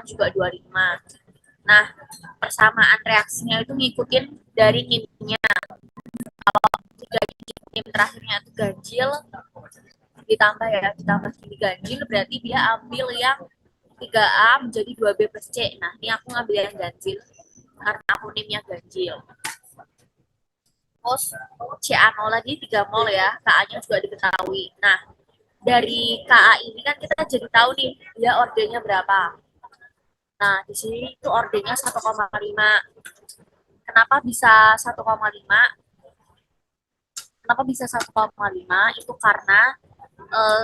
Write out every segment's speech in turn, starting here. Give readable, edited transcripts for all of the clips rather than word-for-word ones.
juga 25. Nah, persamaan reaksinya itu ngikutin dari NIM-nya. Kalau NIM terakhirnya itu ganjil, ditambah gini ganjil, berarti dia ambil yang 3A menjadi 2B plus C. Nah, ini aku ngambil yang ganjil karena aku NIM-nya ganjil. Terus CA0 lagi 3 mol ya, KA-nya juga diketahui. Nah, dari KA ini kan kita jadi tahu nih dia ordernya berapa. Nah, di sini itu ordernya 1,5. Kenapa bisa 1,5? Kenapa bisa 1,5? Itu karena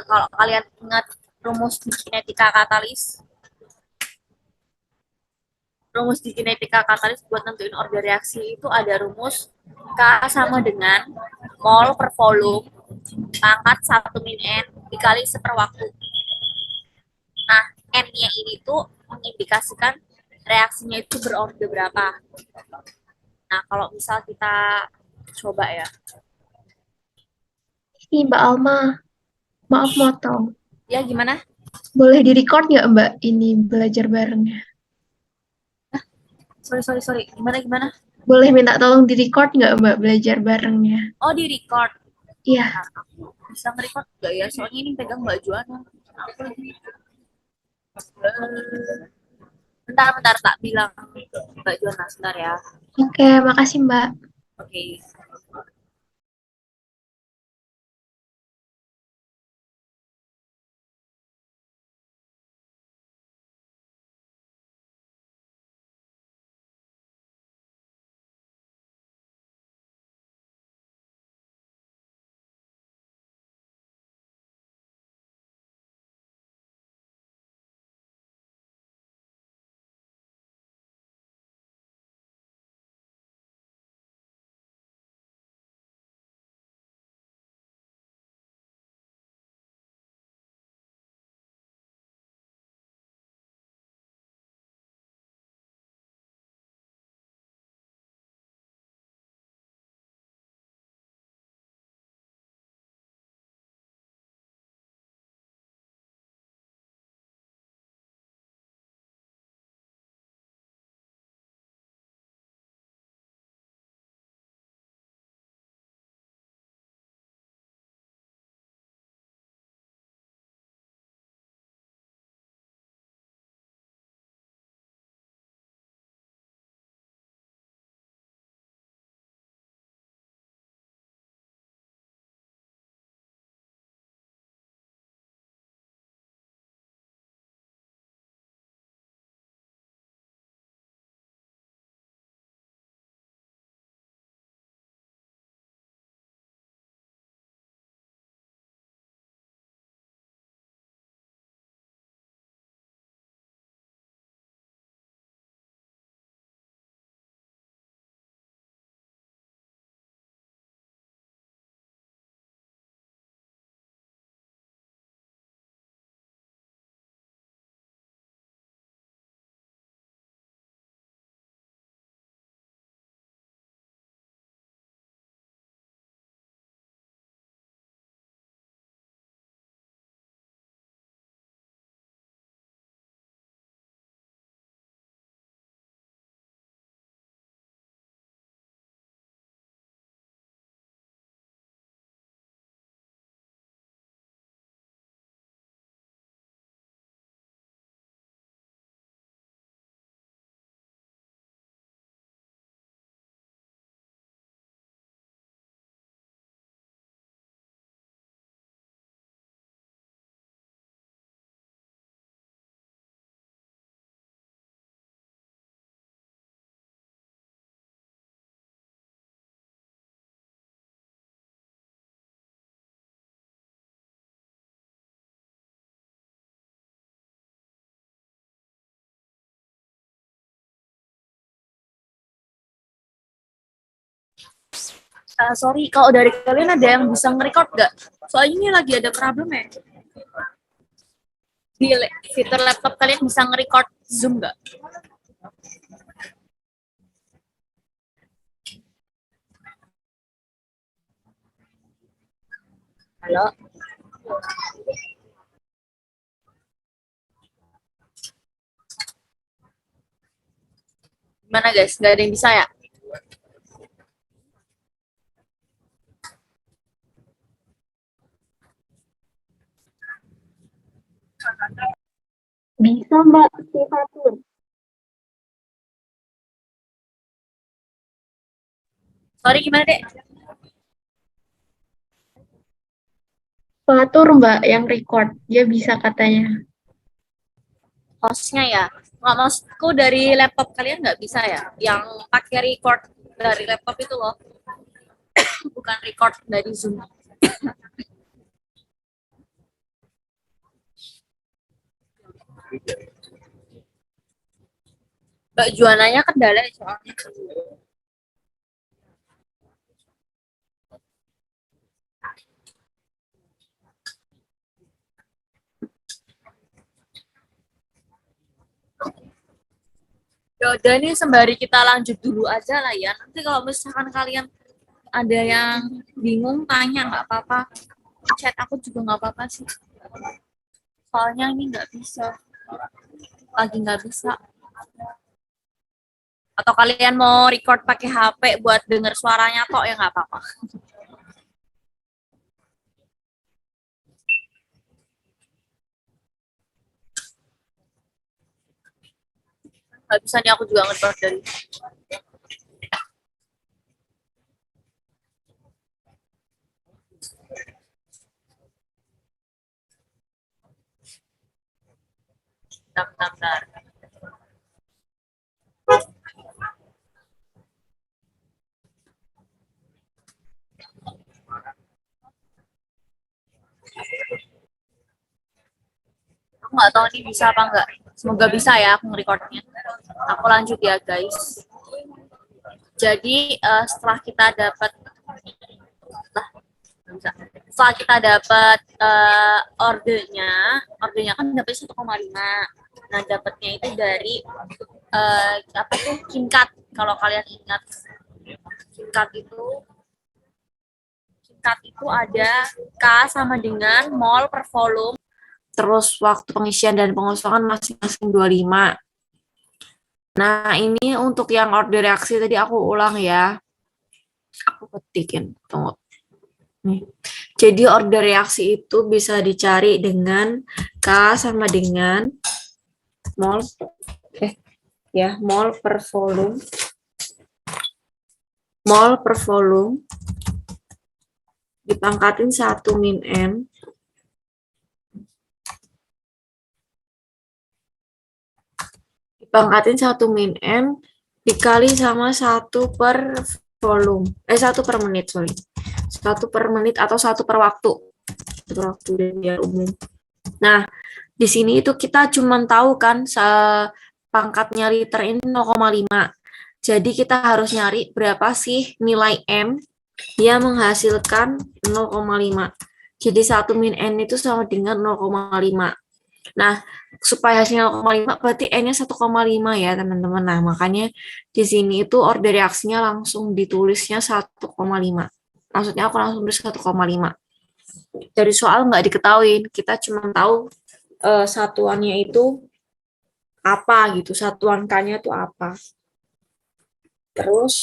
kalau kalian ingat rumus di kinetika katalis, buat nentuin order reaksi itu ada rumus K sama dengan mol per volume pangkat 1 min N dikali seperwaktu. Nah, N-nya ini tuh mengindikasikan reaksinya itu berorder berapa. Nah, kalau misal kita coba ya. Ini Mbak Alma, maaf motong. Ya, gimana? Boleh di-record nggak Mbak ini belajar barengnya? Sorry. Gimana? Boleh minta tolong di-record nggak Mbak belajar barengnya? Oh, di record. Iya, Nah, aku bisa nge-record gak ya? Soalnya ini pegang Mbak Juana. Aku lagi. Bentar, tak bilang Mbak Juana, sebentar ya. oke, makasih Mbak. Oke. Sorry, kalau dari kalian ada yang bisa nge-record gak? Soalnya ini lagi ada problem ya. Di fitur laptop kalian bisa nge-record Zoom gak? Halo? Gimana guys? Nggak ada yang bisa ya? Bisa, Mbak, sifatur. Sorry gimana dek? Fatur, Mbak, yang record. Dia bisa katanya. Hostnya ya? Nggak, maksudku dari laptop kalian nggak bisa ya? Yang pakai record dari laptop itu loh. Bukan record dari Zoom. Mbak Juananya kendala ya soalnya. Ya udah nih sembari kita lanjut dulu aja lah ya. Nanti kalau misalkan kalian ada yang bingung tanya nggak apa-apa. Chat aku juga nggak apa-apa sih. Soalnya ini nggak bisa. Lagi nggak bisa. Atau kalian mau record pakai HP buat denger suaranya kok ya nggak apa-apa. Nggak bisa nih aku juga ngerecord dari. Bentar, bentar, bentar. Aku nggak tahu nih bisa apa nggak. Semoga bisa ya aku nge-recordnya. Aku lanjut ya guys. Jadi setelah kita dapat setelah kita dapat ordernya kan dapat 1,5. Nah, dapatnya itu dari apa tuh Kinkat. Kalau kalian ingat Kinkat itu ada K sama dengan mol per volume. Terus waktu pengisian dan pengosongan masing-masing 25. Nah, ini untuk yang order reaksi tadi aku ulang ya. Aku ketikin. Tunggu. Nih. Jadi order reaksi itu bisa dicari dengan K sama dengan mol mol per volume. Mol per volume dipangkatin 1 min N dipangkatin 1 min N dikali sama 1 per volume. 1 per menit, sorry. 1 per menit atau 1 per waktu. Per waktu biar umum. Nah, di sini itu kita cuma tahu kan pangkatnya liter ini 0,5. Jadi kita harus nyari berapa sih nilai M yang menghasilkan 0,5. Jadi 1 min N itu sama dengan 0,5. Nah, supaya hasilnya 0,5 berarti N-nya 1,5 ya, teman-teman. Nah, makanya di sini itu order reaksinya langsung ditulisnya 1,5. Maksudnya aku langsung tulis 1,5. Dari soal nggak diketahui, kita cuma tahu satuannya itu apa gitu, satuan K-nya itu apa. Terus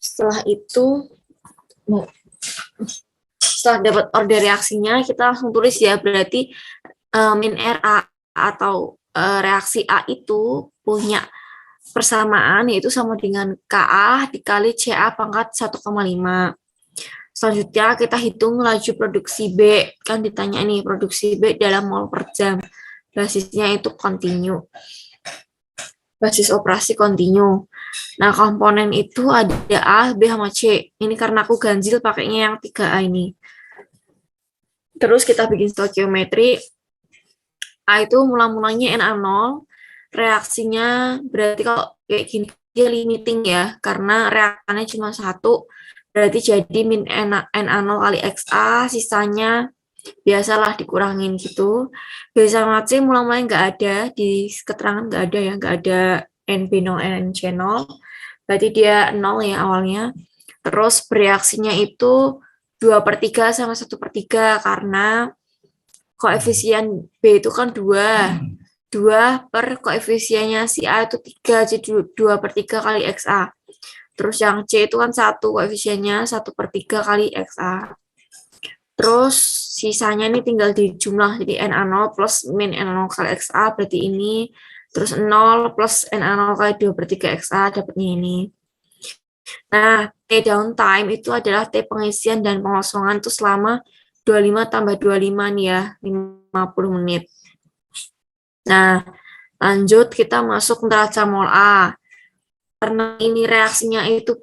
setelah itu setelah dapat order reaksinya kita langsung tulis ya, berarti min RA atau reaksi A itu punya persamaan yaitu sama dengan KA dikali CA pangkat 1,5. Selanjutnya kita hitung laju produksi B. Kan ditanya nih produksi B dalam mol per jam. Basisnya itu kontinu. Basis operasi kontinu. Nah, komponen itu ada A, B, sama C. Ini karena aku ganjil pakainya yang 3A ini. Terus kita bikin stoikiometri. A itu mula-mulanya NA0. Reaksinya berarti kalau kayak gini dia limiting ya, karena reaktannya cuma 1. Berarti jadi min NA0 kali XA, sisanya biasalah dikurangin gitu. B sama C mula-mulanya nggak ada, di keterangan nggak ada ya, nggak ada NB0, NC0. Berarti dia 0 ya awalnya. Terus bereaksinya itu 2/3 sama 1/3 karena koefisien B itu kan 2. 2 per koefisiennya si A itu 3, jadi 2 per 3 kali XA. Terus yang C itu kan 1, koefisiennya 1 per 3 kali XA. Terus sisanya ini tinggal dijumlah, jadi NA0 plus min NA0 kali XA, berarti ini. Terus 0 plus NA0 kali 2 per 3 XA, dapatnya ini. Nah, T downtime itu adalah T pengisian dan pengosongan itu selama 25 tambah 25 nih ya, 50 menit. Nah, lanjut kita masuk neraca mol A. Karena ini reaksinya itu,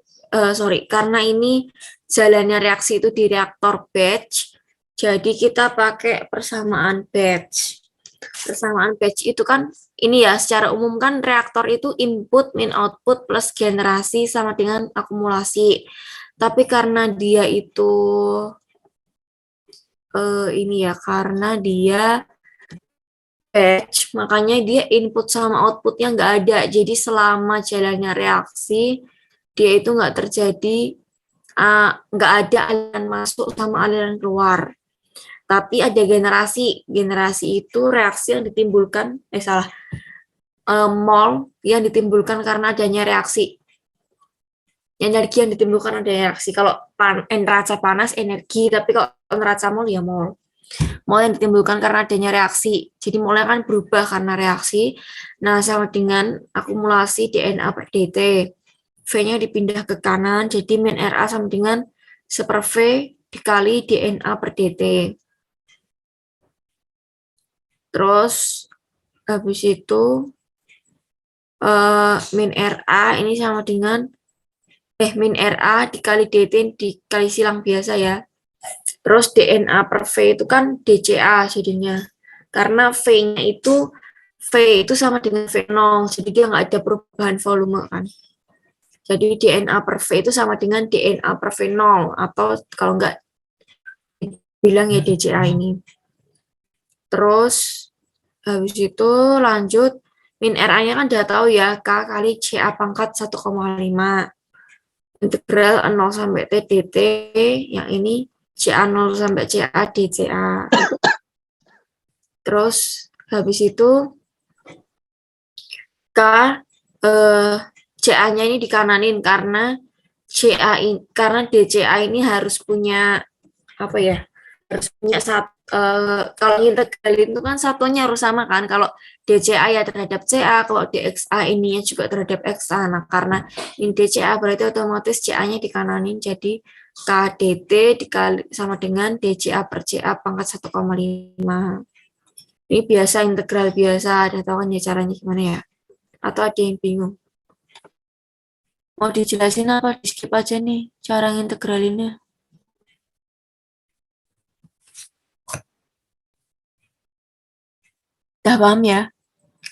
karena ini jalannya reaksi itu di reaktor batch, jadi kita pakai persamaan batch. Persamaan batch itu kan, ini ya, secara umum kan reaktor itu input min output plus generasi sama dengan akumulasi. Tapi karena dia itu, karena dia batch, makanya dia input sama outputnya nggak ada. Jadi selama jalannya reaksi, dia itu nggak terjadi, nggak ada aliran masuk sama aliran keluar. Tapi ada generasi. Generasi itu reaksi yang ditimbulkan, mol yang ditimbulkan karena adanya reaksi. Energi yang ditimbulkan adanya reaksi. Kalau neraca panas energi, tapi kalau neraca mol ya mol. Mol yang ditimbulkan karena adanya reaksi. Jadi molnya kan berubah karena reaksi. Nah, sama dengan akumulasi DNA per dt. V-nya dipindah ke kanan, jadi min RA sama dengan 1/V dikali DNA per dt. Terus, habis itu, min RA ini sama dengan, min RA dikali dt dikali silang biasa ya. Terus DNA per V itu kan DCA jadinya. Karena V itu sama dengan V0, jadi dia nggak ada perubahan volume kan. Jadi DNA per V itu sama dengan DNA per V0, atau kalau nggak bilang ya DCA ini. Terus habis itu lanjut, min RA-nya kan udah tahu ya, K kali CA pangkat 1,5. Integral 0 sampai T dt, yang ini CA 0 sampai CA DCA. Terus habis itu K CA-nya ini dikananin karena karena DCA ini harus punya apa ya? Harus punya kalau integralin itu kan satunya harus sama kan. Kalau DCA ya terhadap CA, kalau DXA ininya juga terhadap XA. Nah, karena ini DCA berarti otomatis CA-nya dikananin jadi KDT dikali sama dengan DCA per CA pangkat 1,5. Ini biasa integral biasa, ada tahu kan ya caranya gimana ya? Atau ada yang bingung? Mau dijelasin apa? Di skip aja nih cara integralinnya. Udah paham ya?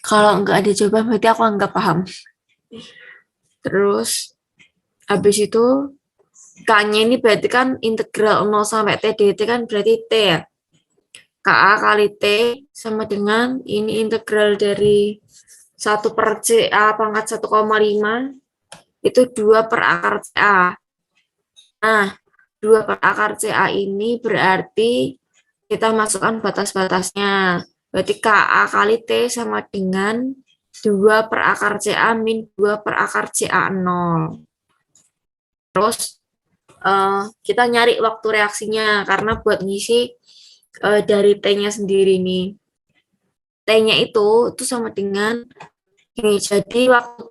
Kalau nggak ada jawaban berarti aku nggak paham. Terus habis itu K-nya ini berarti kan integral 0 sampai T dt kan berarti T ya. KA kali T sama dengan ini integral dari 1 per CA pangkat 1,5 itu 2 per akar CA. Nah, 2 per akar CA ini berarti kita masukkan batas-batasnya. Berarti KA kali T sama dengan 2 per akar CA min 2 per akar CA 0. Terus kita nyari waktu reaksinya, karena buat ngisi dari T-nya sendiri nih. T-nya itu sama dengan ini, jadi waktu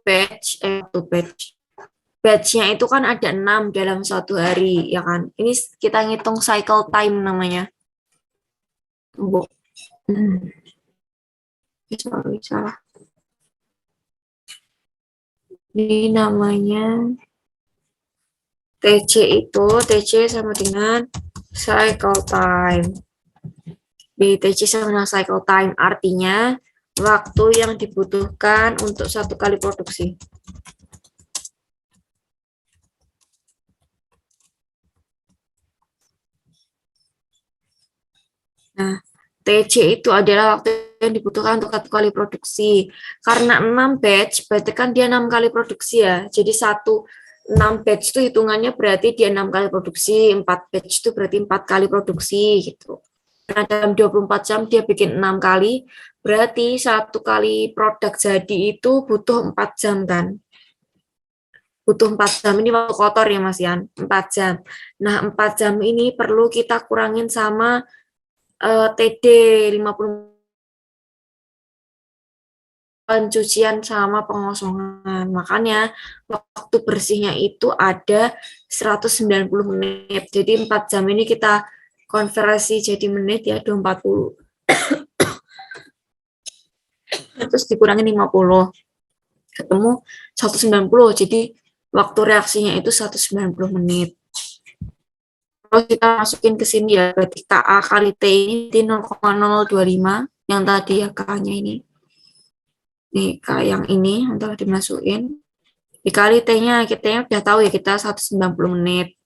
batch-nya itu kan ada 6 dalam satu hari, ya kan? Ini kita ngitung cycle time namanya. Salah. Ini namanya TC sama dengan cycle time. Di TC sama dengan cycle time artinya waktu yang dibutuhkan untuk 1 kali produksi. Nah, TC itu adalah waktu yang dibutuhkan untuk 1 kali produksi. Karena 6 batch, berarti kan dia 6 kali produksi ya. Jadi 6 batch itu hitungannya berarti dia 6 kali produksi, 4 batch itu berarti 4 kali produksi gitu. Karena dalam 24 jam dia bikin 6 kali, Berarti 1 kali produk jadi itu butuh 4 jam kan? Butuh 4 jam, ini waktu kotor ya Mas Yan, 4 jam. Nah, 4 jam ini perlu kita kurangin sama TD 50 pencucian sama pengosongan. Makanya waktu bersihnya itu ada 190 menit. Jadi 4 jam ini kita konversi jadi menit ya 240. Terus dikurangi 50. Ketemu 190. Jadi waktu reaksinya itu 190 menit. Terus kita masukin ke sini ya, berarti KA kali T ini di 0,0025 yang tadi ya K-nya ini. Nih, K yang ini untuk dimasukin. Dikali T-nya, kita udah tahu ya kita 190 menit.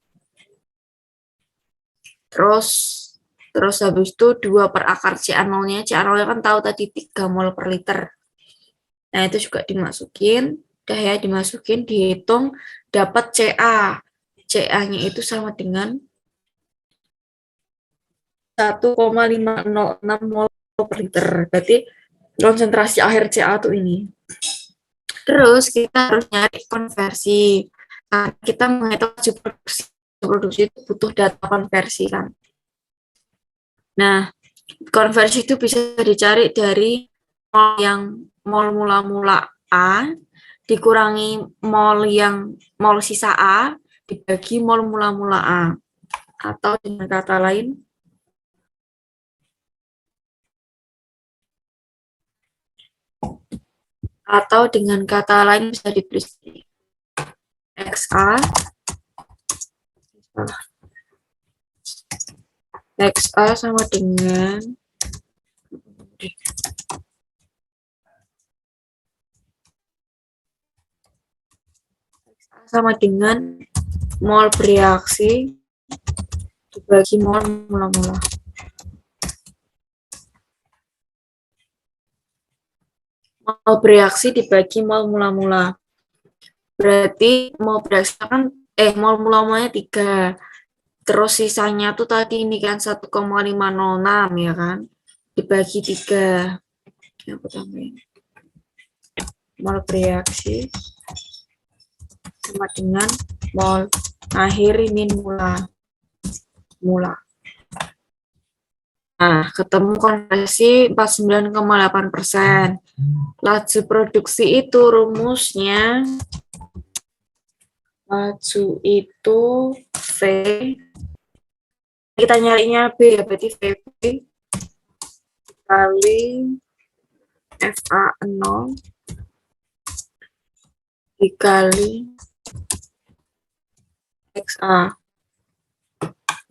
Terus habis itu 2 per akar CA0-nya. CA0-nya kan tahu tadi 3 mol per liter. Nah, itu juga dimasukin. Udah ya, dimasukin, dihitung, dapat CA. CA-nya itu sama dengan 1,506 mol per liter. Berarti konsentrasi akhir CA tuh ini. Terus kita harus nyari konversi. Nah, kita menghitung produksi itu butuh data konversi kan. Nah, konversi itu bisa dicari dari mol yang mol mula-mula A dikurangi mol sisa A dibagi mol mula-mula A. Atau dengan kata lain bisa ditulis XA sama dengan mol bereaksi dibagi mol mula-mula. Mol bereaksi dibagi mol mula-mula. Berarti mol bereaksi kan mol mula-mulanya 3. Terus sisanya tuh tadi ini kan 1,506 ya kan. Dibagi 3. Aku tambahin. Mol bereaksi sama dengan mol akhir min mula. Nah, ketemu konversi 49,8%. Laju produksi itu rumusnya, laju itu V, kita nyarinya B ya, berarti VB kali FA0 dikali XA.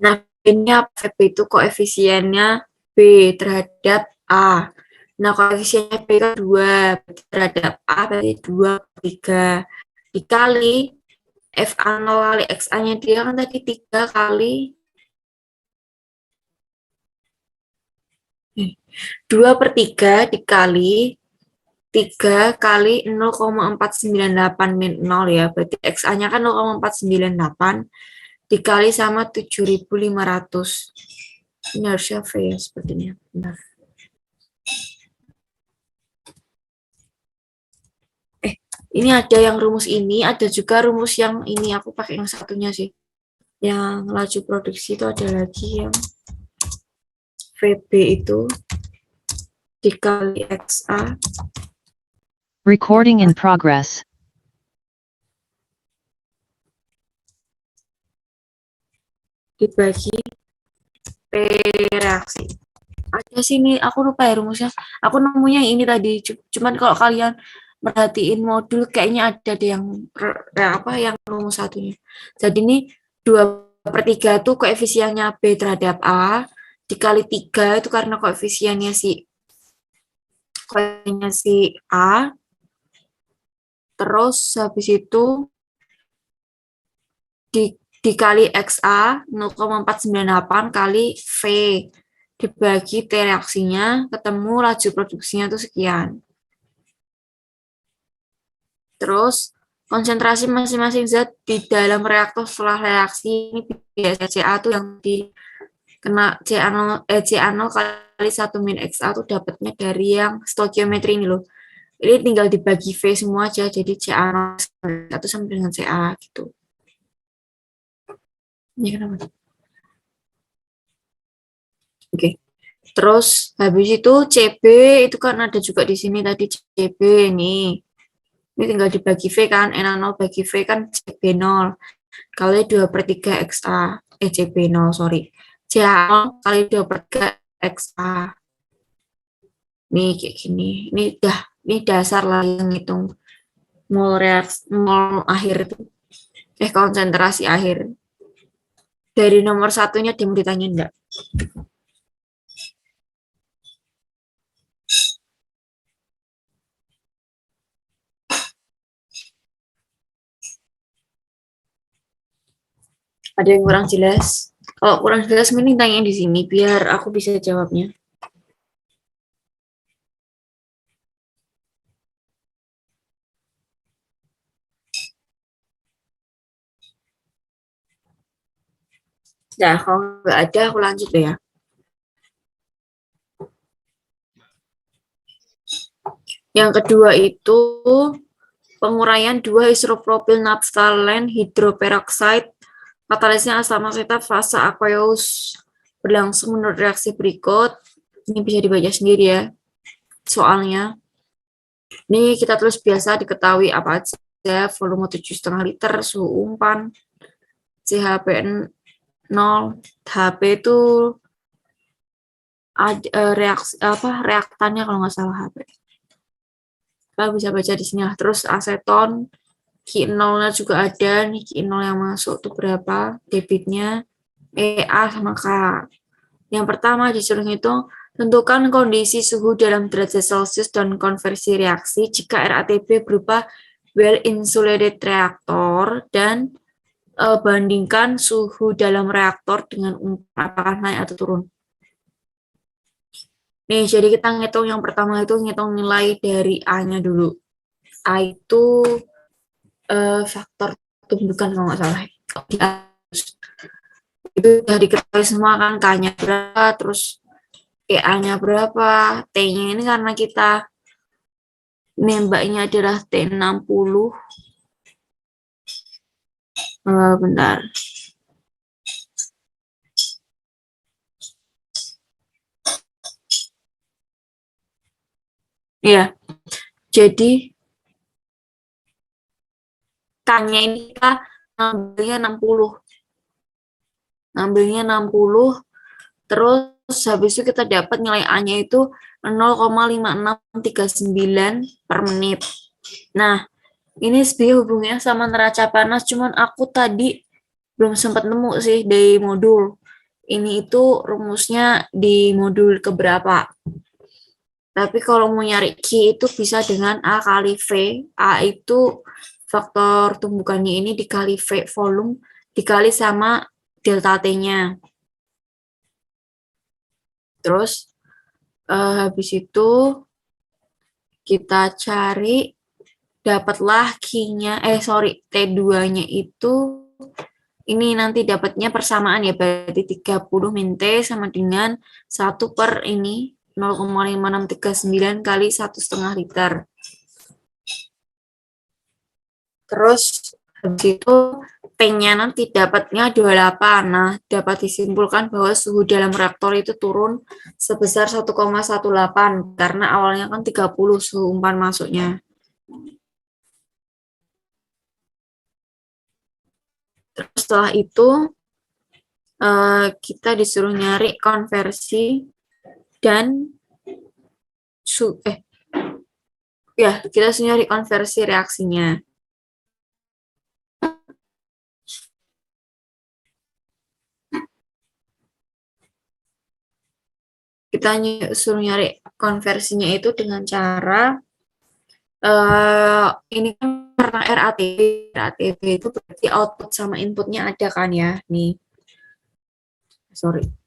Nah, ini VB itu koefisiennya B terhadap A. Nah, koefisiennya B kan 2, terhadap A berarti 2 per 3. Dikali FA0 kali XA-nya dia kan tadi 3 kali 2 per 3 dikali 3 kali 0,498 min 0 ya. Berarti XA-nya kan 0,498 dikali sama 7.500. Ini harusnya V ya sepertinya. Benar. Ini ada yang rumus ini, ada juga rumus yang ini. Aku pakai yang satunya sih. Yang laju produksi itu ada lagi yang VB itu dikali XA. Recording in progress. Dibagi P reaksi. Ada sini, aku lupa ya rumusnya. Aku nemunya ini tadi. Cuman kalau kalian merhatiin modul, kayaknya ada deh yang rumus satunya. Jadi ini 2 per 3 itu koefisiennya B terhadap A, dikali 3 itu karena koefisiennya si A, terus habis itu dikali XA 0,498 kali V dibagi T reaksinya, ketemu laju produksinya itu sekian. Terus konsentrasi masing-masing zat di dalam reaktor setelah reaksi ini biasa CA itu yang di Kena CA0 kali 1 min XA tuh dapatnya dari yang stoikiometri ini loh. Ini tinggal dibagi V semua aja, jadi CA0 1 sama dengan CA gitu. Ini kenapa? Oke. Terus habis itu CB itu kan ada juga di sini tadi CB nih. Ini tinggal dibagi V kan, N0 bagi V kan CB0 kali 2/3 XA. CB0, sorry. CA0 kali 2/3 XA. Nih kayak gini. Ini dasar lah yang ngitung mol akhir itu. Konsentrasi akhir. Dari nomor satunya dia mau ditanya enggak? Ada yang kurang jelas? Kalau kurang jelas, mending tanya di sini biar aku bisa jawabnya. Nah, kalau nggak ada, aku lanjut deh ya. Yang kedua itu penguraian 2 isopropil naphthalen hidroperoxide katalisnya asam asetat fase aqueous berlangsung menurut reaksi berikut. Ini bisa dibaca sendiri ya soalnya. Ini kita tulis biasa diketahui apa aja, volume 7,5 liter, suhu umpan, CHP 0, HP itu ada reaktannya kalau nggak salah HP. Kita bisa baca di sini lah. Terus aseton, Q0-nya juga ada, nih Q0 yang masuk tuh berapa, debitnya, EA sama K. Yang pertama disuruh hitung, tentukan kondisi suhu dalam derajat Celcius dan konversi reaksi jika RATB berupa well insulated reaktor dan bandingkan suhu dalam reaktor dengan umpan apakah naik atau turun. Nih, jadi kita ngitung yang pertama itu ngitung nilai dari A-nya dulu. A itu faktor tumbukan kalau nggak salah. Itu udah diketahui semua kan, K-nya berapa, terus A-nya berapa, T-nya ini karena kita nembaknya adalah T60. Bentar. Iya, jadi K-nya ini kita ngambilnya 60. Ngambilnya 60, terus habis itu kita dapat nilai A-nya itu 0,5639 per menit. Nah, ini sebenarnya hubungannya sama neraca panas, cuman aku tadi belum sempat nemu sih di modul. Ini itu rumusnya di modul keberapa. Tapi kalau mau nyari Q itu bisa dengan A kali V. A itu faktor tumbukannya ini dikali V volume, dikali sama delta T-nya. Terus habis itu kita cari, dapatlah Q-nya, T2-nya itu, ini nanti dapatnya persamaan ya, berarti 30 min T sama dengan 1 per ini, 0,5639 kali 1,5 liter. Terus habis itu T-nya nanti dapatnya 28. Nah, dapat disimpulkan bahwa suhu dalam reaktor itu turun sebesar 1,18 karena awalnya kan 30 suhu umpan masuknya. Terus setelah itu kita disuruh nyari konversi dan kita disuruh nyari konversi reaksinya. Kita suruh nyari konversinya itu dengan cara ini kan karena RATB itu berarti output sama inputnya ada kan ya, nih.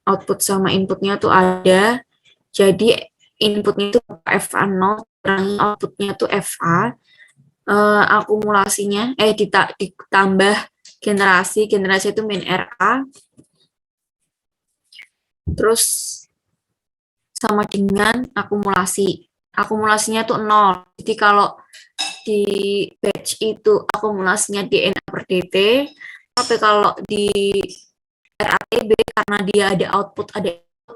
Output sama inputnya tuh ada. Jadi inputnya itu FA0, outputnya tuh FA. Akumulasinya ditambah generasi itu min RA. terus sama dengan akumulasi. Akumulasinya tuh 0. Jadi kalau di batch itu akumulasinya DNA per DT, tapi kalau di RATB karena dia ada output,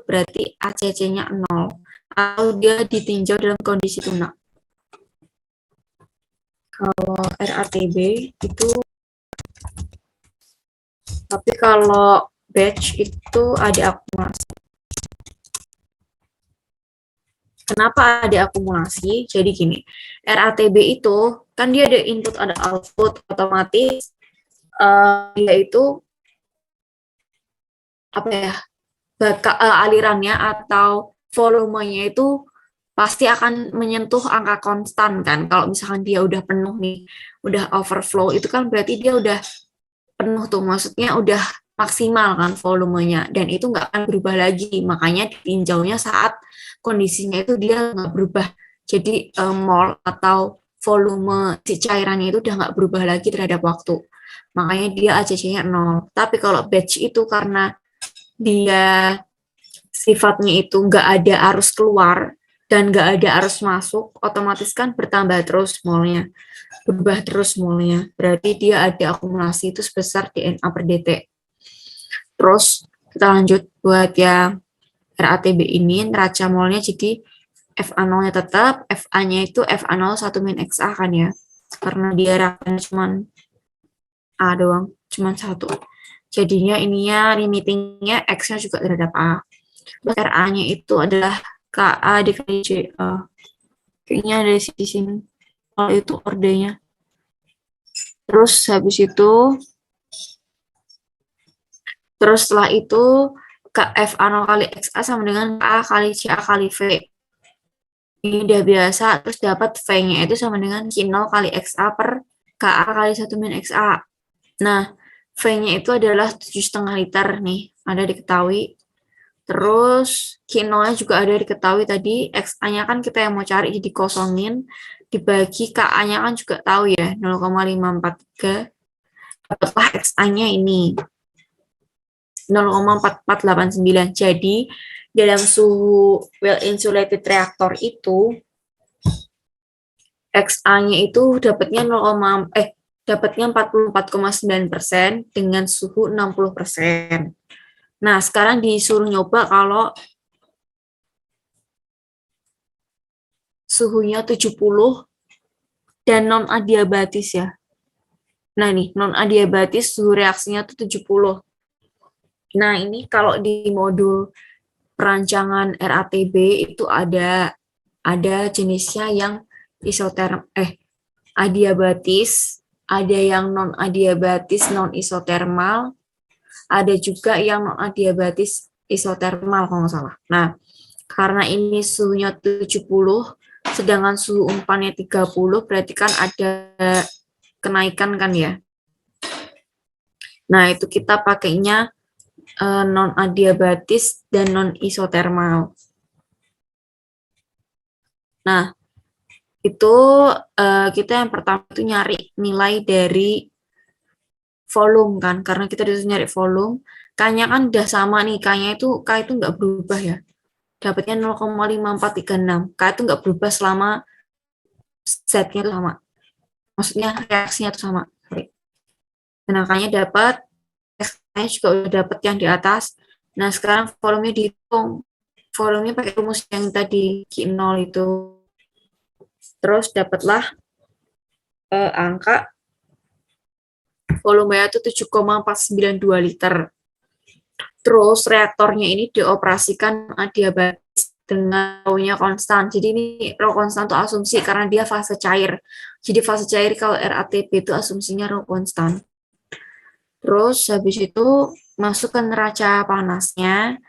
berarti ACC-nya 0. Atau dia ditinjau dalam kondisi tunak. Kalau RATB itu, tapi kalau batch itu ada akumulasi. Kenapa ada akumulasi? Jadi gini, RATB itu kan dia ada input, ada output, otomatis dia itu apa ya, alirannya atau volumenya itu pasti akan menyentuh angka konstan kan. Kalau misalkan dia udah penuh nih, udah overflow, itu kan berarti dia udah penuh tuh, maksudnya udah maksimal kan volumenya, dan itu nggak akan berubah lagi. Makanya ditinjaunya saat kondisinya itu dia nggak berubah. Jadi mol atau volume si cairannya itu udah nggak berubah lagi terhadap waktu. Makanya dia ACC-nya 0. Tapi kalau batch itu karena dia sifatnya itu nggak ada arus keluar dan nggak ada arus masuk, otomatis kan bertambah terus molnya, berubah terus molnya. Berarti dia ada akumulasi itu sebesar DNA per DT. Terus kita lanjut buat yang RATB ini, neraca molnya jadi FA0-nya tetap, FA-nya itu FA0 1 min XA kan ya, karena dia reaktannya cuma A doang, cuma 1. Jadinya ininya limitingnya X-nya juga terhadap A. RA-nya itu adalah KA dikali JA. Kayaknya ada di sini. Kalau itu ordernya. Terus habis itu, setelah itu FA0 kali XA sama dengan KA kali CA kali V. Ini udah biasa, terus dapat V-nya itu sama dengan Q0 kali XA per KA kali 1 min XA. Nah, V-nya itu adalah 7,5 liter nih, ada diketahui. Terus Q0-nya juga ada diketahui tadi, XA-nya kan kita yang mau cari, jadi kosongin, dibagi KA-nya kan juga tahu ya, 0,543. Dapatlah XA-nya ini, 0,4489. Jadi, dalam suhu well insulated reactor itu, XA-nya itu dapatnya 44,9% dengan suhu 60%. Nah, sekarang disuruh nyoba kalau suhunya 70 dan non-adiabatis ya. Nah, nih, non-adiabatis suhu reaksinya tuh 70. Nah, ini kalau di modul perancangan RATB itu ada jenisnya yang adiabatis, ada yang non-adiabatis non-isotermal, ada juga yang non-adiabatis isotermal kalau nggak salah. Nah, karena ini suhunya 70, sedangkan suhu umpannya 30, berarti kan ada kenaikan kan ya. Nah, itu kita pakainya non-adiabatis dan non-isotermal. Nah, itu kita yang pertama itu nyari nilai dari volume kan, karena kita disuruh nyari volume. K-nya kan udah sama nih, K itu nggak berubah ya. Dapatnya 0,5436. K itu nggak berubah selama Z-nya itu sama. Maksudnya reaksinya itu sama. Nah, K-nya dapat, X-nya juga udah dapat yang di atas. Nah, sekarang volumenya dihitung. Volumenya pakai rumus yang tadi, Q0 itu. Terus dapatlah angka volumenya itu 7,492 liter. Terus reaktornya ini dioperasikan adiabatis dengan rho-nya konstan. Jadi ini rho konstan itu asumsi karena dia fase cair. Jadi fase cair kalau RATP itu asumsinya rho konstan. Terus habis itu masuk ke neraca panasnya.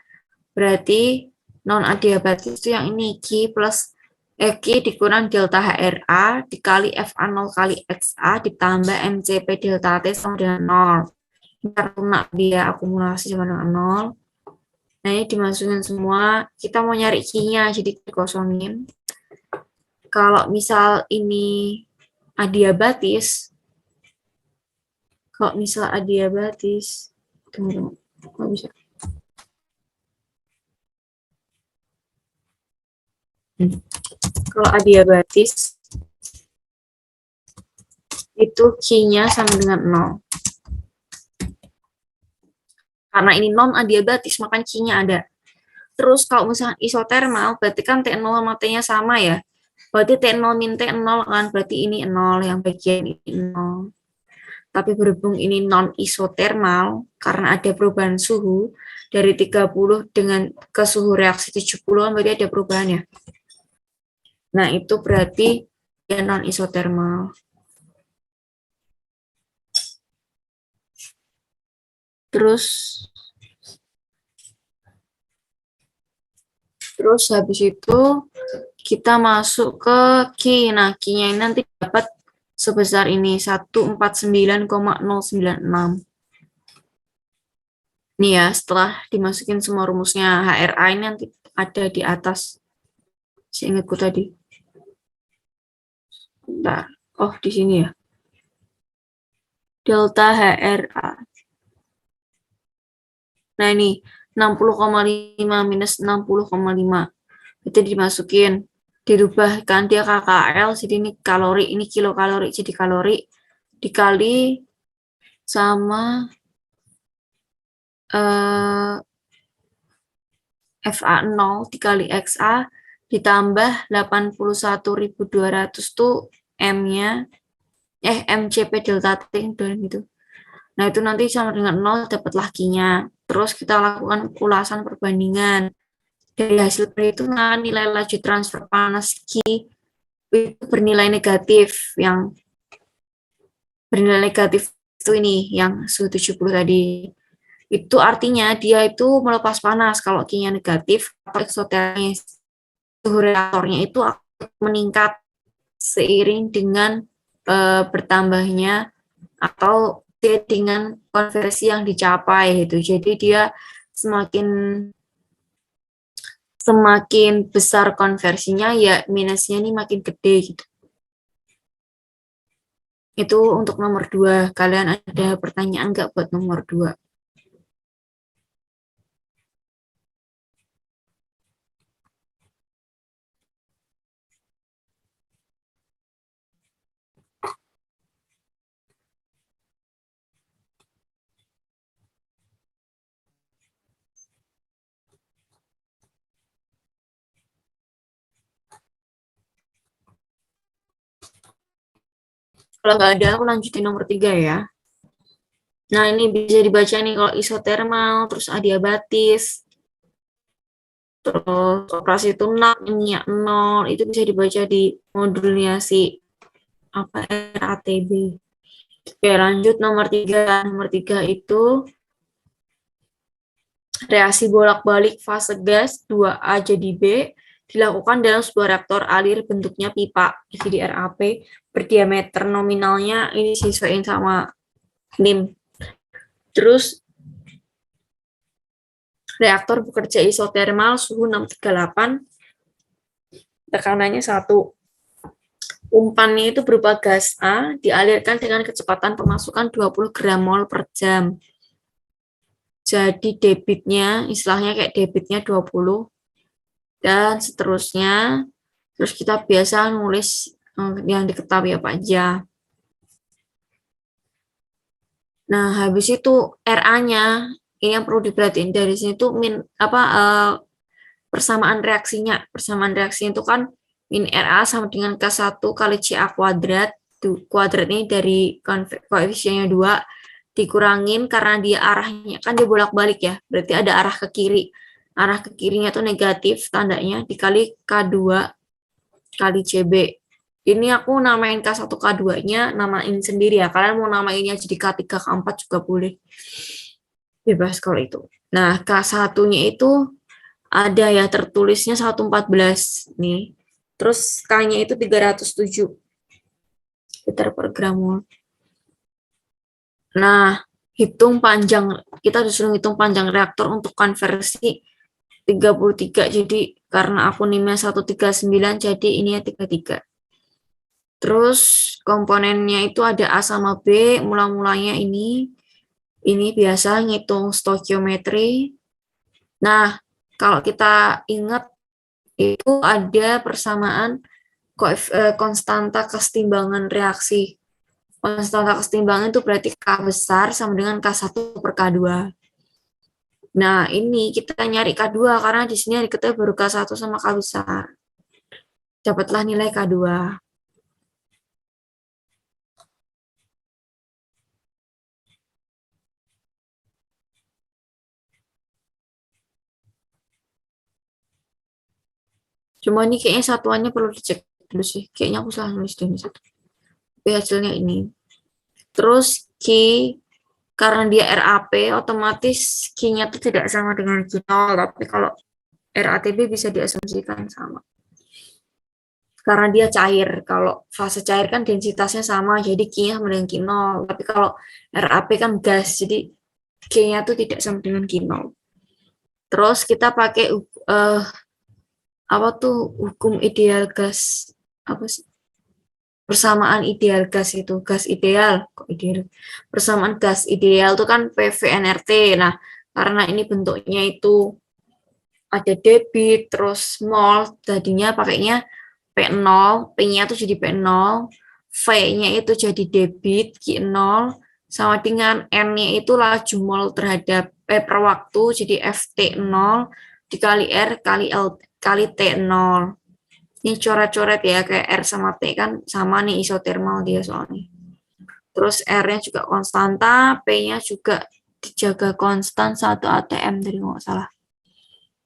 Berarti non adiabatis itu yang ini Q plus Q dikurang delta HRA dikali FA0 kali XA ditambah MCP delta T sama dengan 0. Karena dia akumulasi sama dengan 0. Nah, ini dimasukin semua. Kita mau nyari Q-nya, jadi dikosongin. Kalau misal ini adiabatis, tunggu, nggak bisa. Kalau adiabatis itu Q-nya sama dengan 0. Karena ini non adiabatis, makanya Q-nya ada. Terus kalau misalnya isotermal, berarti kan T0 sama T-nya sama ya. Berarti T0 min T0 kan, berarti ini 0, yang bagian ini 0. Tapi berhubung ini non-isotermal, karena ada perubahan suhu, dari 30 dengan ke suhu reaksi 70, berarti ada perubahan ya. Nah, itu berarti dia non-isotermal. Terus habis itu kita masuk ke Q. Nah, Q-nya ini nanti dapat sebesar ini, 149,096. Nih ya, setelah dimasukin semua rumusnya HRA ini nanti ada di atas. Seingatku tadi. Bentar. Oh, di sini ya. Delta HRA. Nah, ini 60,5 minus 60,5. Itu dimasukin. Dirubahkan dia KKL, jadi ini kalori, ini kilokalori, jadi kalori. Dikali sama FA0 dikali XA ditambah 81.200 tuh M-nya, MCP delta T gitu. Nah, itu nanti sama dengan 0 dapatlah Q-nya. Terus kita lakukan ulasan perbandingan. Dari hasil perhitungan, nilai laju transfer panas Q itu bernilai negatif. Yang bernilai negatif itu ini, yang suhu 70 tadi. Itu artinya dia itu melepas panas. Kalau Q-nya negatif, eksotermnya suhu reaktornya itu akan meningkat seiring dengan bertambahnya atau dengan konversi yang dicapai gitu. Jadi dia semakin besar konversinya ya minusnya ini makin gede gitu. Itu untuk nomor 2. Kalian ada pertanyaan nggak buat nomor 2? Kalau nggak ada, aku lanjutin nomor 3 ya. Nah, ini bisa dibaca nih kalau isotermal, terus adiabatis, terus operasi tunak, minyak 0, itu bisa dibaca di modulnya si RATB. Oke, lanjut nomor 3. Nomor 3 itu reaksi bolak-balik fase gas 2A jadi B dilakukan dalam sebuah reaktor alir bentuknya pipa, jadi RAP, berdiameter nominalnya ini disesuaikan sama NIM. Terus reaktor bekerja isotermal suhu 638, tekanannya 1. Umpannya itu berupa gas A, dialirkan dengan kecepatan pemasukan 20 gram mol per jam. Jadi debitnya, istilahnya kayak debitnya 20, dan seterusnya. Terus kita biasa nulis yang diketahui apa aja. Nah, habis itu RA-nya, ini yang perlu diperhatiin dari sini tuh persamaan reaksinya. Persamaan reaksinya itu kan min RA sama dengan K1 kali CA kuadrat. Kuadrat ini dari koefisiennya 2 dikurangin karena dia arahnya kan dia bolak-balik ya. Berarti ada arah ke kiri. Arah ke kirinya tuh negatif tandanya dikali K2 kali CB. Ini aku namain K1 K2-nya, namain sendiri ya. Kalian mau namainnya jadi K3 K4 juga boleh. Bebas kalau itu. Nah, K1-nya itu ada ya tertulisnya 114 nih. Terus K-nya itu 307 liter per gram mol. Nah, kita disuruh hitung panjang reaktor untuk konversi 33. Jadi karena aku NIM-nya 139, jadi ini ya 33. Terus komponennya itu ada A sama B, mula-mulanya ini biasa ngitung stoikiometri. Nah, kalau kita ingat itu ada persamaan konstanta kesetimbangan reaksi. Konstanta kesetimbangan itu berarti K besar sama dengan K1 per K2. Nah, ini kita nyari K2 karena di sini diketahui baru K1 sama K besar. Dapatlah nilai K2. Cuma ini kayaknya satuannya perlu dicek dulu sih. Kayaknya aku salah nulis di satu. Tapi hasilnya ini. Terus Q, karena dia RAP, otomatis Q-nya itu tidak sama dengan Q0. Tapi kalau RATB bisa diasumsikan sama. Karena dia cair. Kalau fase cair kan densitasnya sama, jadi Q-nya sama dengan Q0. Tapi kalau RAP kan gas, jadi Q-nya itu tidak sama dengan Q0. Terus kita pakai apa tuh hukum ideal gas, apa sih? Persamaan ideal gas itu, gas ideal, kok ideal? Persamaan gas ideal itu kan PV-nRT. Nah, karena ini bentuknya itu ada debit, terus mol, jadinya pakainya P0, P-nya itu jadi P0, V-nya itu jadi debit, Q0, sama dengan N-nya itu laju mol terhadap per waktu, jadi FT0 dikali R kali L kali T0. Ini coret-coret ya, kayak R sama T kan sama nih isotermal dia soalnya. Terus R-nya juga konstanta, P-nya juga dijaga konstan 1 atm dari nggak salah.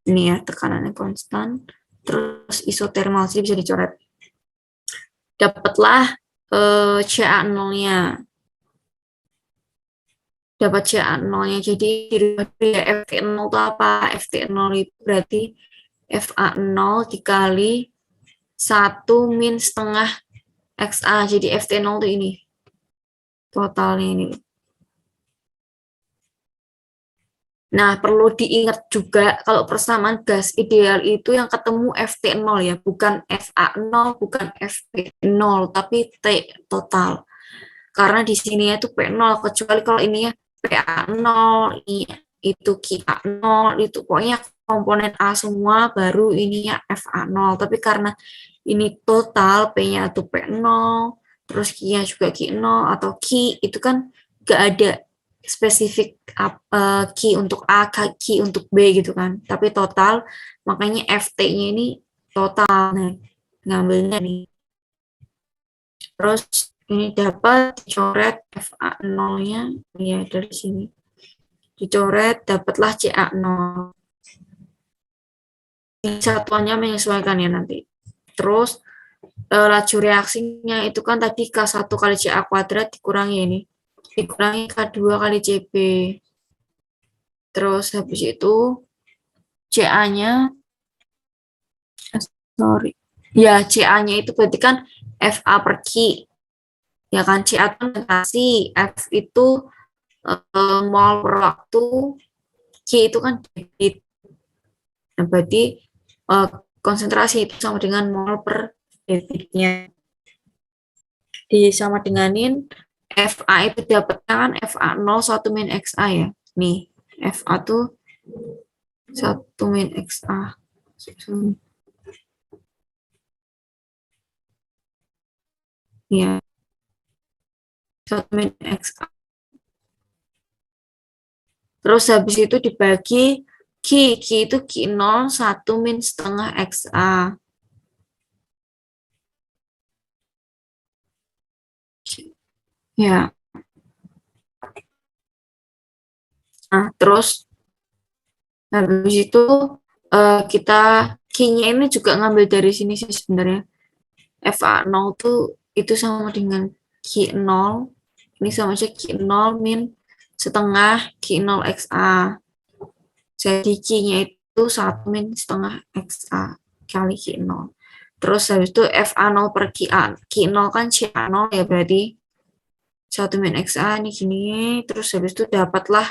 Ini ya, tekanannya konstan. Terus isotermal sih bisa dicoret. Dapatlah CA0-nya. Dapat CA0-nya. Jadi FT0 itu apa? FT0 itu berarti FA0 dikali 1 min setengah XA. Jadi FT0 itu ini. Totalnya ini. Nah, perlu diingat juga kalau persamaan gas ideal itu yang ketemu FT0 ya, bukan FA0, bukan FP0, tapi T total. Karena di sini itu P0, kecuali kalau ini ya PA0, itu QA0, itu pokoknya komponen A semua, baru ininya FA0. Tapi karena ini total, P-nya itu P0, terus Q-nya juga Q0, atau Q, itu kan nggak ada spesifik key untuk A, key untuk B gitu kan. Tapi total, makanya FT-nya ini total. Nah, ngambilnya nih. Terus ini dapat dicoret FA0-nya, ya dari sini. Dicoret, dapatlah CA0. Ini satuannya menyesuaikan ya nanti. Terus, laju reaksinya itu kan tadi K1 kali CA kuadrat dikurangi ini. Dikurangi K2 kali CB. Terus habis itu CA-nya ya CA-nya itu berarti kan FA per Q. Ya kan CA itu konsentrasi, F itu mol per waktu, Q itu kan debit. Nah, berarti konsentrasi itu sama dengan mol per debitnya. Disama denganin FA itu dapatnya kan FA0 1 min XA ya. Nih, FA tuh 1 min XA. Ya. 1 min XA. Terus habis itu dibagi Q itu Q0 1 min setengah XA. Ya. Nah, terus habis itu kita Q-nya ini juga ngambil dari sini sih sebenarnya. FA0 tuh itu sama dengan Q0. Ini sama aja Q0 min setengah Q0 XA. Jadi Q-nya itu 1 min setengah XA kali Q0. Terus habis itu FA0 per QA. Q0 kan CA0 ya berarti 1 min XA ini gini. Terus habis itu dapatlah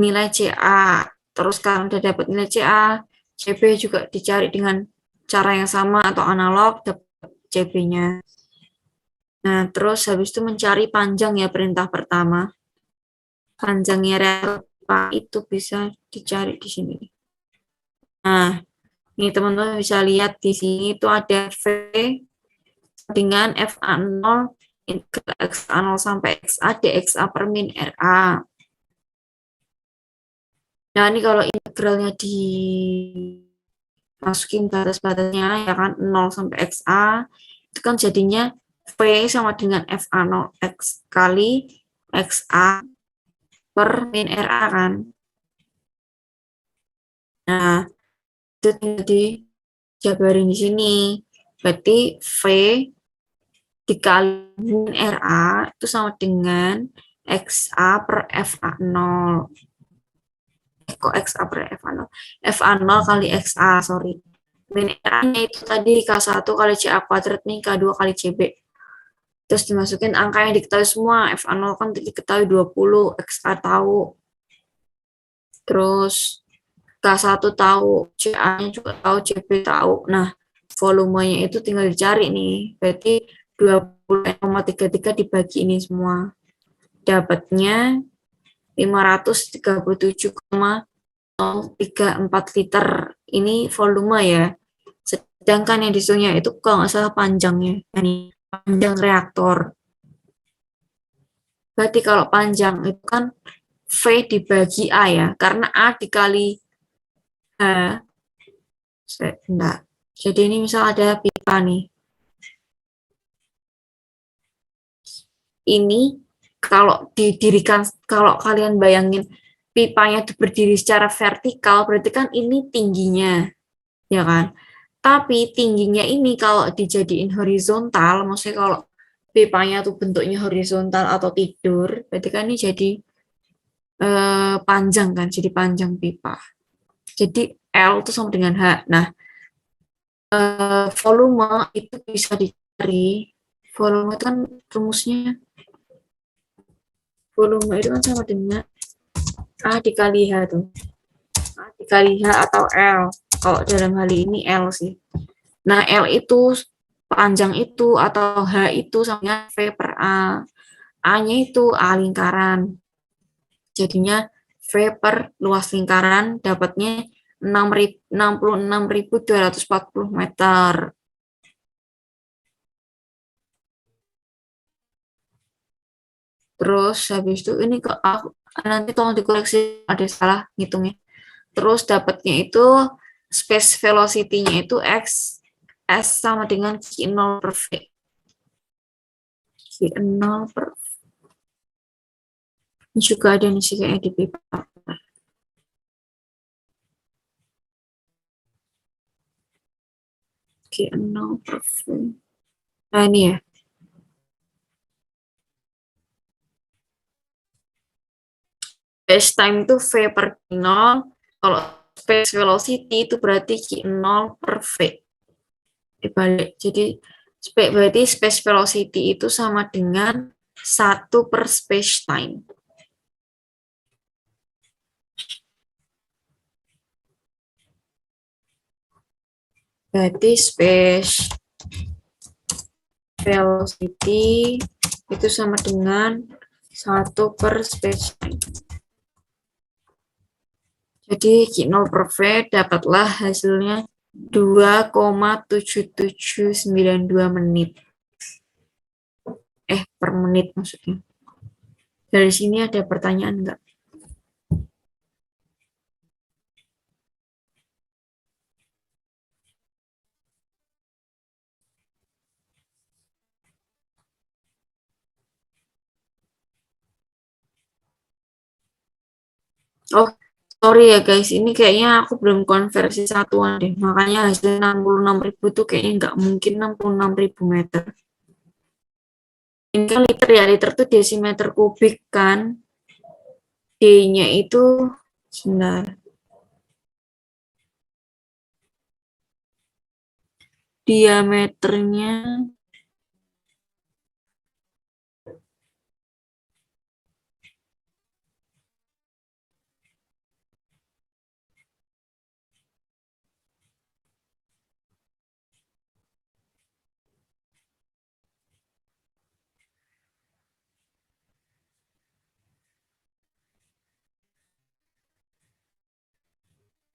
nilai CA. Terus kalau udah dapat nilai CA, CB juga dicari dengan cara yang sama atau analog, dapat CB-nya. Nah, terus habis itu mencari panjang ya perintah pertama. Panjangnya releva itu bisa dicari di sini. Nah, Nih teman-teman bisa lihat di sini itu ada V dengan FA0 integral XA0 sampai XA dXA per min RA. Nah, ini kalau integralnya dimasukin batas-batasnya ya kan 0 sampai XA, itu kan jadinya V sama dengan FA0 X kali XA per min RA kan. Nah, itu tinggal dijabarin di sini. Berarti V dikali min RA itu sama dengan XA per FA0. Kok XA per FA0? FA0 kali XA, sorry. Min RA-nya itu tadi K1 kali CA kuadrat nih, K2 kali CB. Terus dimasukin angka yang diketahui semua. FA0 kan diketahui 20, XA tahu. Terus K1 tahu, CA-nya juga tahu, CB tahu. Nah, volumenya itu tinggal dicari nih. Berarti 20,33 dibagi ini semua. Dapatnya 537,034 liter. Ini volume ya. Sedangkan yang disuruhnya itu kalau nggak salah panjangnya. Ini panjang reaktor. Berarti kalau panjang itu kan V dibagi A ya. Karena A dikali H. Enggak. Jadi ini misal ada pipa nih. Ini kalau didirikan, kalau kalian bayangin pipanya itu berdiri secara vertikal, berarti kan ini tingginya, ya kan? Tapi tingginya ini kalau dijadiin horizontal, maksudnya kalau pipanya tuh bentuknya horizontal atau tidur, berarti kan ini jadi panjang kan, jadi panjang pipa. Jadi L itu sama dengan H. Nah, volume itu bisa dicari. Volume itu kan rumusnya, volume itu kan sama dengan A dikali H tuh. A dikali H atau L. Kalau dalam hal ini L sih. Nah, L itu panjang itu atau H itu sama V per A. A-nya itu A lingkaran. Jadinya V per luas lingkaran dapatnya 66.240 meter. Terus habis itu ini kok nanti tolong dikoreksi ada salah ngitungnya. Terus dapatnya itu space velocity-nya itu X S sama dengan Q0 per V. Q0 per V. Ini juga ada nih sih kayaknya di pipa. Q0 per V. Nah ini ya. Space time itu V per Q0. Kalau space velocity itu berarti Q0 per V. Dibalik. Jadi berarti space velocity itu sama dengan 1 per space time. Berarti space velocity itu sama dengan 1 per space time. Jadi Q0 per V dapatlah hasilnya 2,7792 menit. Per menit maksudnya. Dari sini ada pertanyaan enggak? Oh, sorry ya guys, ini kayaknya aku belum konversi satuan deh. Makanya hasil 66.000 tuh kayaknya nggak mungkin 66.000 meter. Ini kan liter ya, liter tuh desimeter kubik kan. D-nya itu, sebentar. Diameternya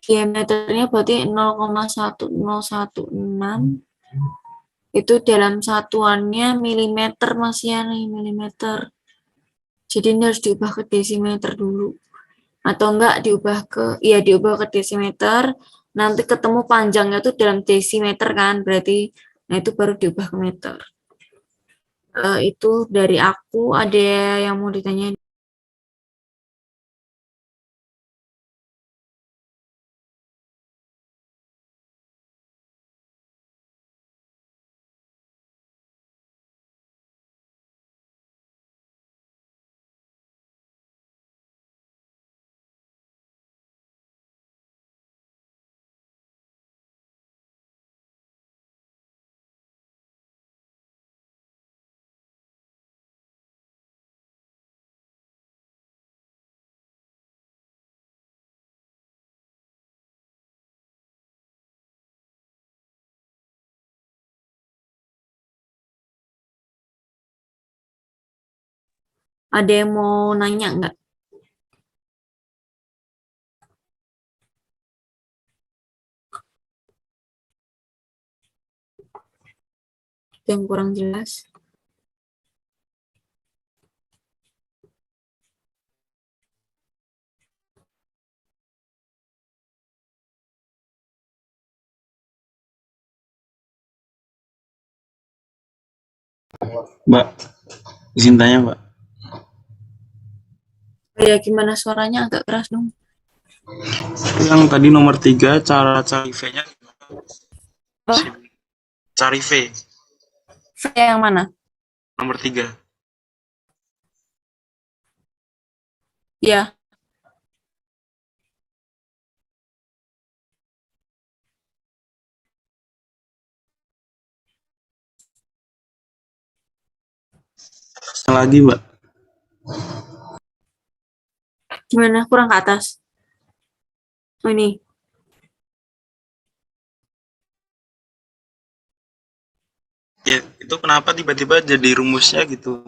Diameternya berarti 0,1016 itu dalam satuannya milimeter Mas ya nih, milimeter. Jadi ini harus diubah ke desimeter dulu. Atau enggak diubah ke desimeter, nanti ketemu panjangnya tuh dalam desimeter kan, berarti nah itu baru diubah ke meter. Itu dari aku, ada yang mau ditanyain? Ada yang mau nanya enggak? Yang kurang jelas? Mbak, izin tanya, Mbak. Ya gimana suaranya agak keras dong. Yang tadi nomor 3, cara cari V-nya Apa? cari V, V yang mana? nomor 3. Ya, Lagi, Mbak. gimana kurang ke atas? Oh, ini. Ya, itu kenapa tiba-tiba jadi rumusnya gitu?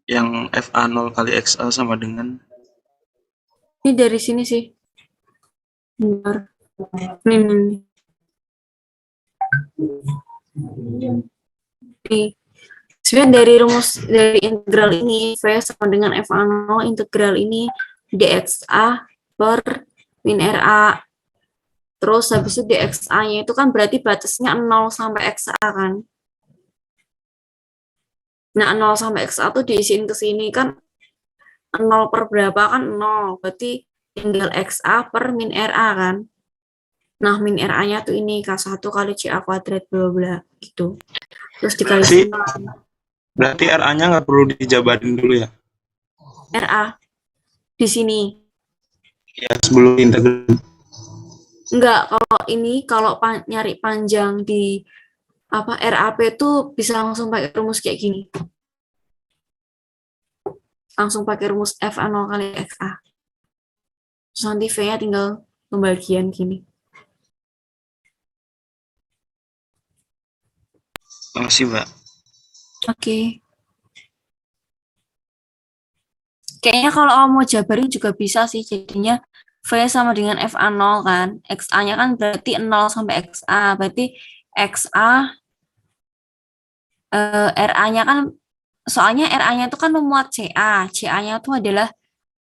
Yang FA0 kali XA sama dengan Ini dari sini sih. Benar. Nih. Nih. Sebenarnya dari rumus dari integral ini V sama dengan FA0 integral ini dxa per min RA. Terus habis itu dxa-nya itu kan berarti batasnya 0 sampai xa kan. Nah, 0 sampai xa tuh diisiin ke sini kan 0 per berapa kan 0. Berarti tinggal xa per min RA kan. Nah, min RA-nya tuh ini K1 kali CA kuadrat bla bla gitu. Terus dikali berarti RA-nya nggak perlu dijabarin dulu ya? RA di sini. Ya, sebelum integral. Enggak, kalau ini kalau nyari panjang di apa RAP tuh bisa langsung pakai rumus kayak gini. Langsung pakai rumus FA0 kali XA. Terus nanti V-nya tinggal pembagian gini. Makasih, Mbak. Oke. Kayaknya kalau kamu mau jabarin juga bisa sih. Jadinya V sama dengan FA0 kan. XA-nya kan berarti 0 sampai XA. Berarti XA RA-nya kan soalnya RA-nya itu kan memuat CA. CA-nya itu adalah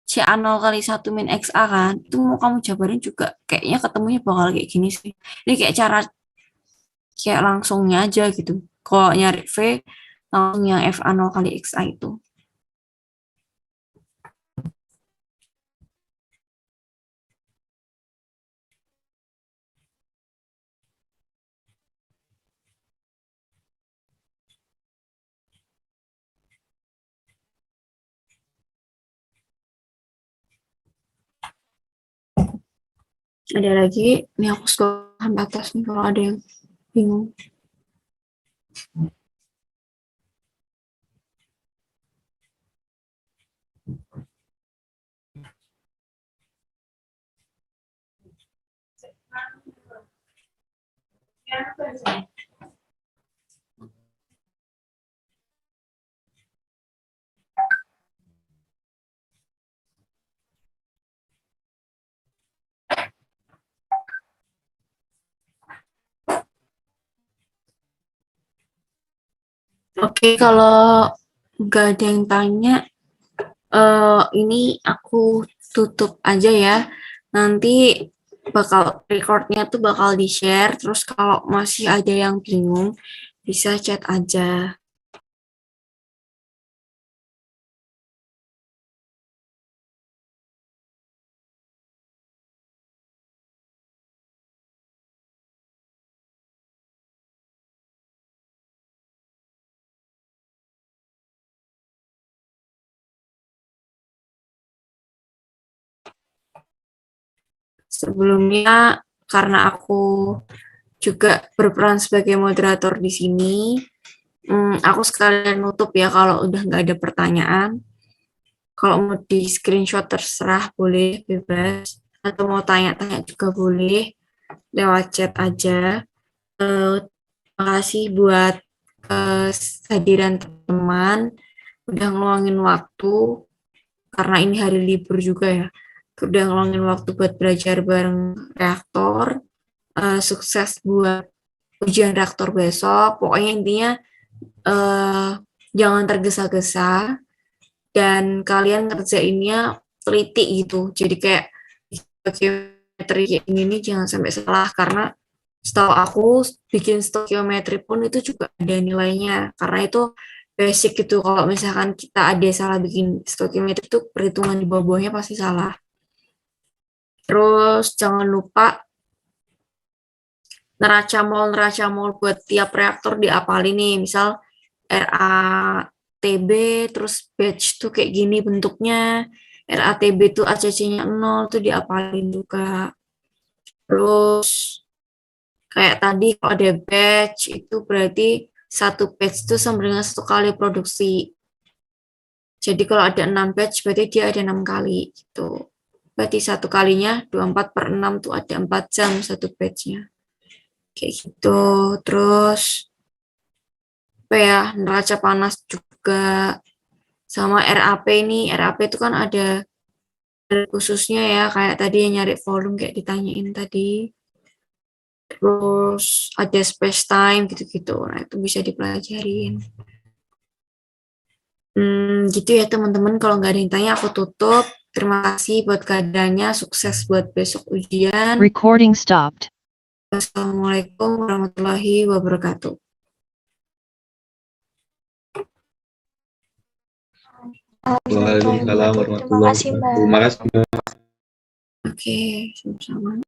CA0 kali 1 min XA kan. Itu mau kamu jabarin juga kayaknya ketemunya bakal kayak gini sih. Ini kayak cara kayak langsungnya aja gitu. Kalau nyari V langsung yang FA0 kali XA itu. Ada lagi, ini aku scroll batas nih kalau ada yang bingung. Oke, kalau nggak ada yang tanya, ini aku tutup aja ya. Nanti bakal recordnya tuh bakal di-share, terus kalau masih ada yang bingung, bisa chat aja. Sebelumnya, karena aku juga berperan sebagai moderator di sini, aku sekalian nutup ya kalau udah nggak ada pertanyaan. Kalau mau di screenshot terserah, boleh, bebas. Atau mau tanya-tanya juga boleh, lewat chat aja. Terima kasih buat kehadiran teman, udah ngeluangin waktu, karena ini hari libur juga ya. Udah ngeluangin waktu buat belajar bareng reaktor. Sukses buat ujian reaktor besok. Pokoknya intinya eh, jangan tergesa-gesa dan kalian ngerjainnya teliti gitu. Jadi kayak stokiometri kayak ini nih jangan sampai salah karena setahu aku bikin stokiometri pun itu juga ada nilainya karena itu basic gitu. Kalau misalkan kita ada salah bikin stokiometri itu perhitungan di bawah-bawahnya pasti salah. Terus jangan lupa neraca mol buat tiap reaktor diapalin nih. Misal RATB terus batch tuh kayak gini bentuknya. RATB tuh ACC-nya 0 tuh diapalin juga. Terus kayak tadi kalau ada batch itu berarti satu batch itu sama dengan satu kali produksi. Jadi kalau ada 6 batch berarti dia ada 6 kali gitu. Berarti satu kalinya 24/6 tuh ada 4 jam satu batchnya. Kayak gitu. Terus apa ya, neraca panas juga sama RAP ini. RAP itu kan ada khususnya ya, kayak tadi yang nyari volume kayak ditanyain tadi. Terus ada space time gitu-gitu. Nah, itu bisa dipelajarin. Gitu ya teman-teman. Kalau nggak ada yang tanya, aku tutup. Terima kasih buat keadaannya. Sukses buat besok ujian. Recording stopped. Wassalamualaikum warahmatullahi wabarakatuh. Waalaikumsalam warahmatullahi wabarakatuh. Terima kasih, Mbak. Oke, sama-sama.